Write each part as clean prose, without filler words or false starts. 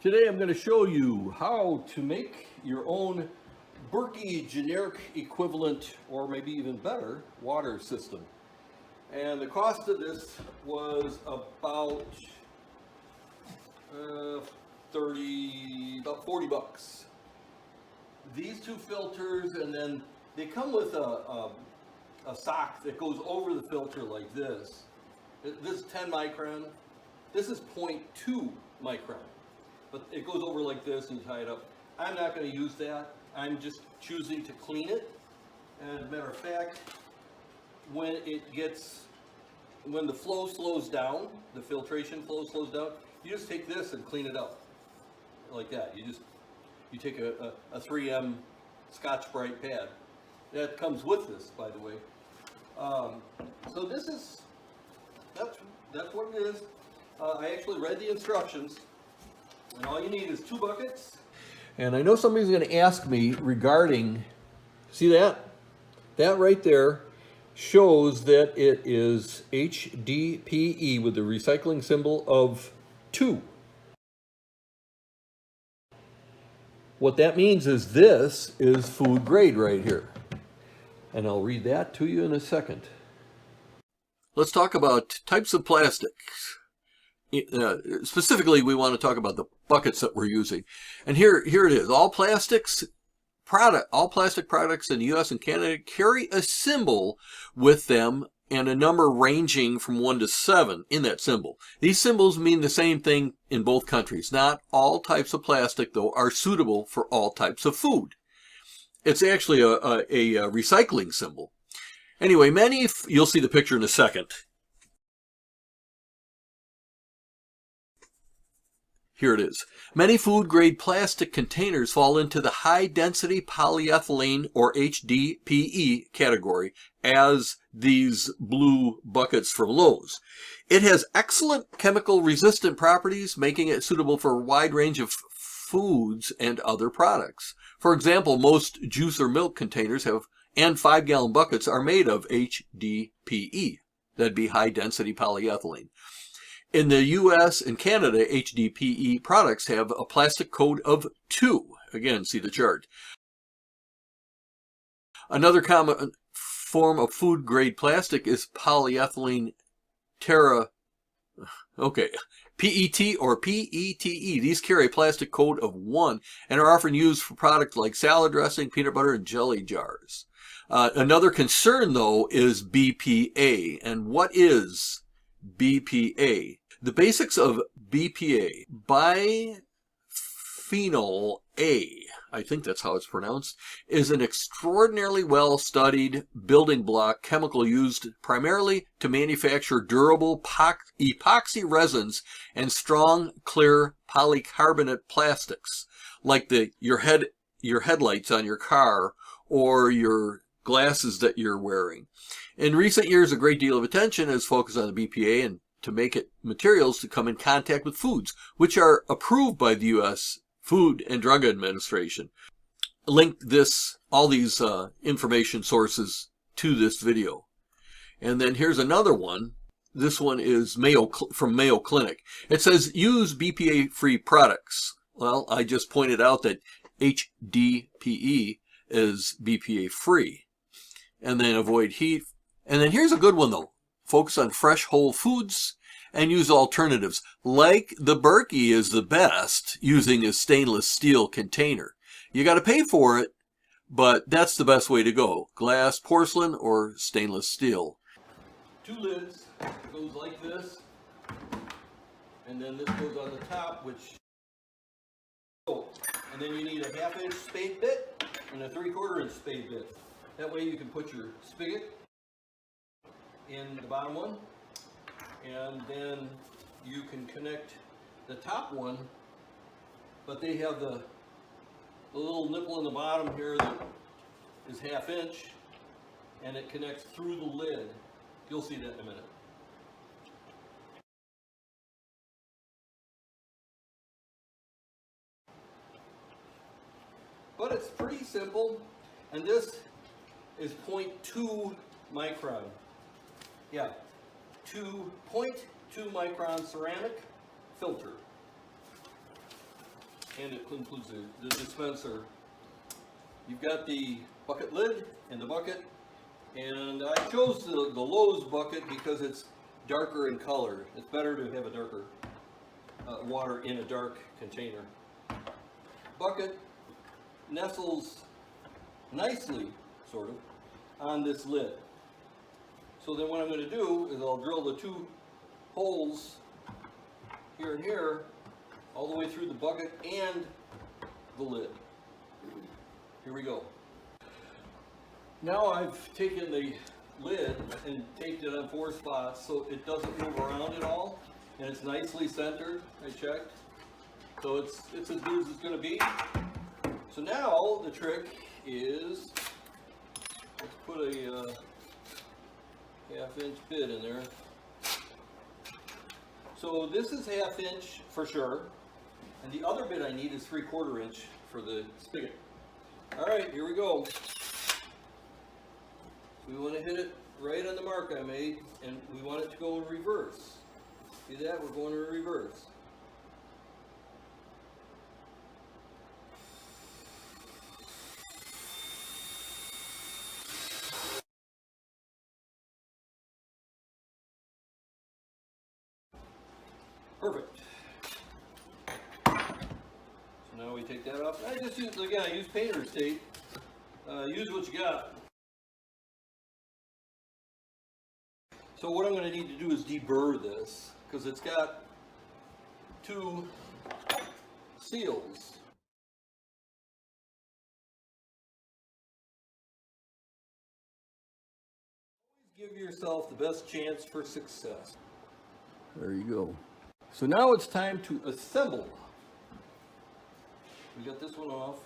Today I'm going to show you how to make your own Berkey generic equivalent, or maybe even better, water system. And the cost of this was about about 40 bucks. These two filters, and then they come with a sock that goes over the filter like this. This is 10 micron. This is 0.2 micron. But it goes over like this and you tie it up. I'm not going to use that. I'm just choosing to clean it. And as a matter of fact, when the flow slows down, the filtration flow slows down, you just take this and clean it up. Like that. You take a 3M Scotch-Brite pad. That comes with this, by the way. So that's what it is. I actually read the instructions. And all you need is 2 buckets. And I know somebody's going to ask me regarding, see that? That right there shows that it is HDPE with the recycling symbol of 2. What that means is this is food grade right here. And I'll read that to you in a second. Let's talk about types of plastics. Specifically, we want to talk about the buckets that we're using. And here it is. All plastic products in the U.S. and Canada carry a symbol with them and a number ranging from 1 to 7 in that symbol. These symbols mean the same thing in both countries. Not all types of plastic, though, are suitable for all types of food. It's actually a recycling symbol. Anyway, you'll see the picture in a second. Here it is. Many food-grade plastic containers fall into the high-density polyethylene, or HDPE, category, as these blue buckets from Lowe's. It has excellent chemical-resistant properties, making it suitable for a wide range of foods and other products. For example, most juice or milk containers and 5-gallon buckets are made of HDPE. That'd be high-density polyethylene. In the U.S. and Canada, HDPE products have a plastic code of 2. Again, see the chart. Another common form of food-grade plastic is polyethylene PET or PETE. These carry a plastic code of 1 and are often used for products like salad dressing, peanut butter, and jelly jars. Another concern, though, is BPA. And what is BPA? The basics of BPA, biphenyl A, I think that's how it's pronounced, is an extraordinarily well-studied building block chemical used primarily to manufacture durable epoxy resins and strong, clear polycarbonate plastics, like your headlights on your car or your glasses that you're wearing. In recent years, a great deal of attention has focused on the BPA and to make it materials to come in contact with foods, which are approved by the U.S. Food and Drug Administration. Link all these information sources to this video. And then here's another one. This one is from Mayo Clinic. It says, use BPA-free products. Well, I just pointed out that HDPE is BPA-free. And then avoid heat. And then here's a good one, though. Focus on fresh whole foods and use alternatives. Like the Berkey is the best, using a stainless steel container. You got to pay for it, but that's the best way to go. Glass, porcelain, or stainless steel. 2 lids. It goes like this. And then this goes on the top, and then you need a 1/2-inch spade bit and a 3/4-inch spade bit. That way you can put your spigot in the bottom one, and then you can connect the top one, but they have the little nipple in the bottom here that is 1/2 inch, and it connects through the lid. You'll see that in a minute. But it's pretty simple, and this is 0.2 micron. Yeah, 0.2 micron ceramic filter. and it includes the dispenser. You've got the bucket lid and the bucket, and I chose the Lowe's bucket because it's darker in color. It's better to have a darker water in a dark container. Bucket nestles nicely, sort of, on this lid. So then what I'm going to do is I'll drill the 2 holes here and here all the way through the bucket and the lid. Here we go. Now I've taken the lid and taped it on 4 spots so it doesn't move around at all, and it's nicely centered. I checked. So it's as good as it's going to be. So now the trick is, let's put a 1/2 inch bit in there. So this is 1/2 inch for sure, and the other bit I need is 3/4 inch for the spigot. All right, here we go. We want to hit it right on the mark I made, and we want it to go in reverse. See that? We're going in reverse. Perfect. So now we take that off. I just use, again, I use painter's tape. Use what you got. So what I'm going to need to do is deburr this, because it's got 2 seals. Always give yourself the best chance for success. There you go. So now it's time to assemble. We got this one off.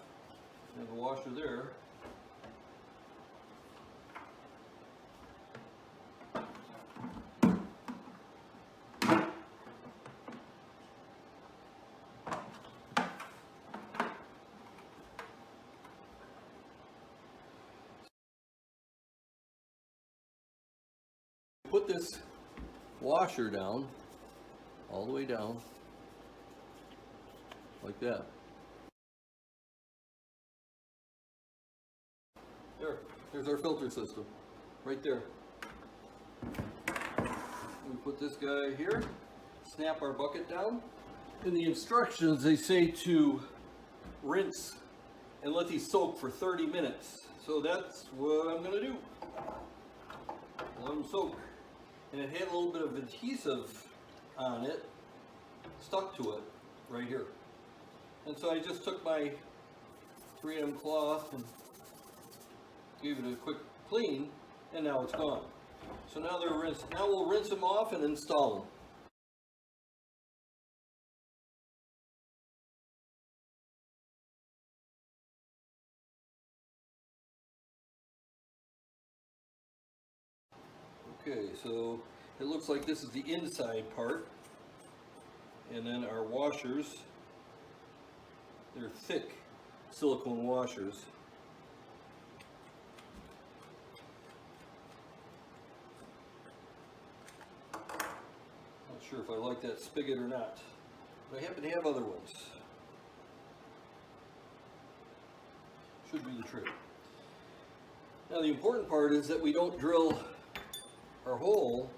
We have a washer there. Put this washer down, all the way down, like that. There's our filter system, right there. We put this guy here, snap our bucket down. In the instructions, they say to rinse and let these soak for 30 minutes. So that's what I'm going to do. Let them soak. And it had a little bit of adhesive on it, stuck to it right here. And so I just took my 3M cloth and gave it a quick clean, and now it's gone. So now they're rinsed. Now we'll rinse them off and install them. Okay, so it looks like this is the inside part, and then our washers, they're thick silicone washers. Not sure if I like that spigot or not, but I happen to have other ones. Should be the trick. Now the important part is that we don't drill our hole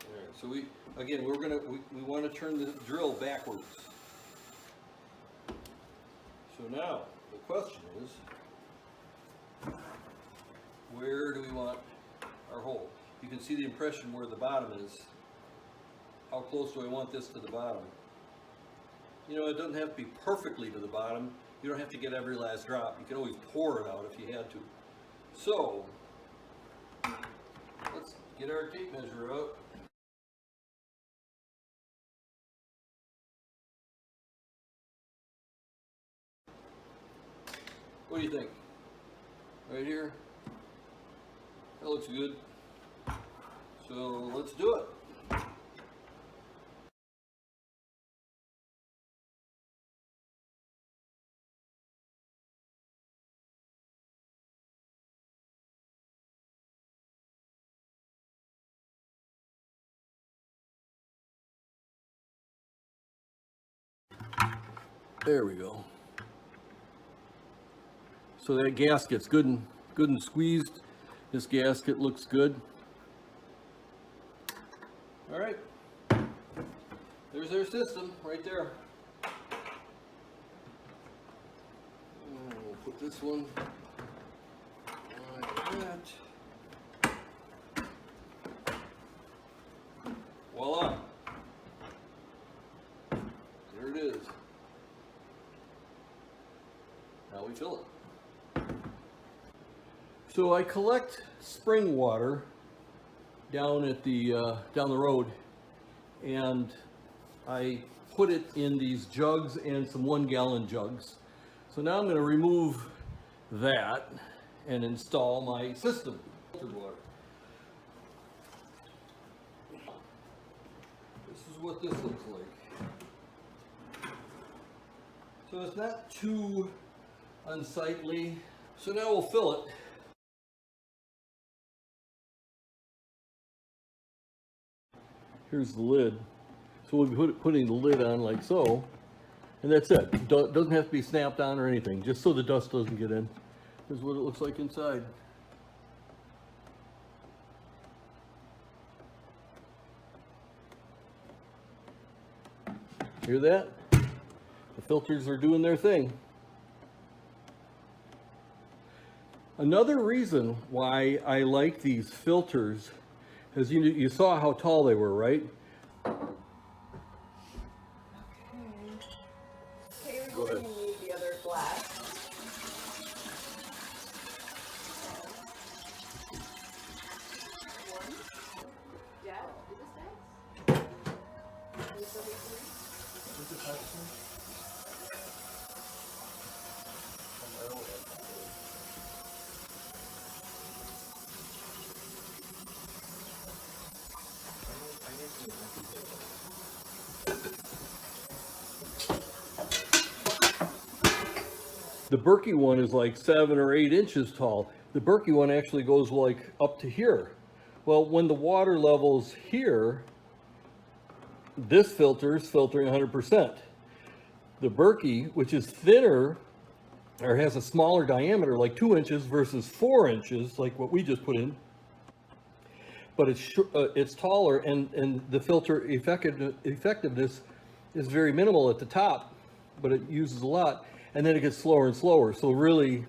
there. So we want to turn the drill backwards. So now the question is, where do we want our hole? You can see the impression where the bottom is. How close do I want this to the bottom? You know, it doesn't have to be perfectly to the bottom. You don't have to get every last drop. You can always pour it out if you had to. So, let's get our tape measure out. What do you think? Right here? That looks good. So, let's do it. There we go. So that gasket's good and squeezed. This gasket looks good. All right. There's their system right there. And we'll put this one like that. Voila. There it is. Now we fill it. So I collect spring water down at the down the road, and I put it in these jugs and some 1-gallon jugs. So now I'm going to remove that and install my system. Filtered water. This is what this looks like. So it's not too unsightly. So now we'll fill it. Here's the lid. So we'll be putting the lid on like so, and that's it. Doesn't have to be snapped on or anything, just so the dust doesn't get in. Here's what it looks like inside. Hear that? The filters are doing their thing. Another reason why I like these filters is you saw how tall they were, right? Okay, we're going to need the other glass. One. Dad, do the stacks. The Berkey one is like 7 or 8 inches tall. The Berkey one actually goes like up to here. Well, when the water level's here, this filter is filtering 100%. The Berkey, which is thinner or has a smaller diameter, like 2 inches versus 4 inches, like what we just put in, but it's taller, and the filter effectiveness is very minimal at the top, but it uses a lot, and then it gets slower and slower. So really,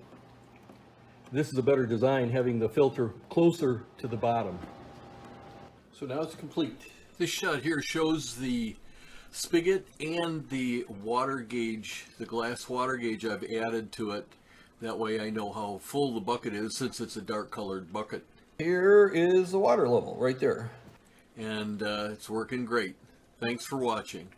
this is a better design, having the filter closer to the bottom. So now it's complete. This shot here shows the spigot and the water gauge, the glass water gauge I've added to it. That way I know how full the bucket is, since it's a dark colored bucket. Here is the water level right there. And it's working great. Thanks for watching.